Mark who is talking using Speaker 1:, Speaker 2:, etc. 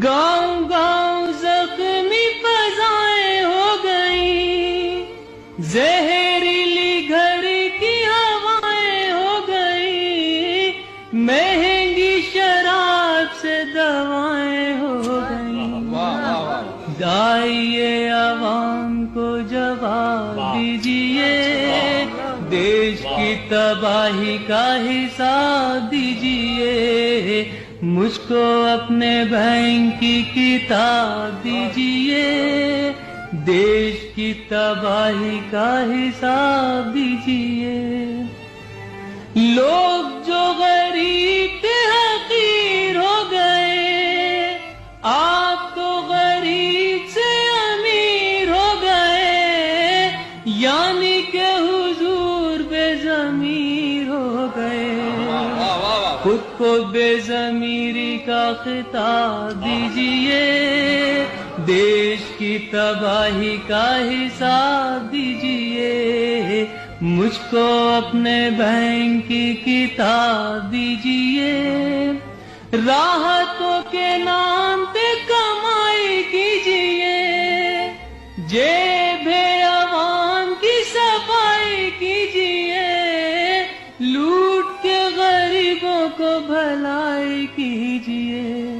Speaker 1: گاؤں گاؤں زخمی فضائیں ہو گئیں، زہریلی گھر کی ہوائیں ہو گئیں، مہنگی شراب سے دوائیں ہو گئیں۔ آئیے عوام کو جواب دیجئے، دیش کی تباہی کا حساب دیجئے، مجھ کو اپنے بینک کی کتاب دیجئے، دیش کی تباہی کا حساب دیجئے۔ لوگ جو غریب تھے حقیر ہو گئے، آپ تو غریب سے امیر ہو گئے، یعنی کہ حضور بے ضمیر ہو گئے۔ خود کو بے ضمیری کا خطاب دیجئے، دیش کی تباہی کا حساب دیجئے، مجھ کو اپنے بینک کی کتاب دیجئے۔ راحتوں کے نام پہ کمائی کیجئے، جیب عوام کی صفائی کیجئے، لوٹ کے غریبوں کو بھلائی کیجئے۔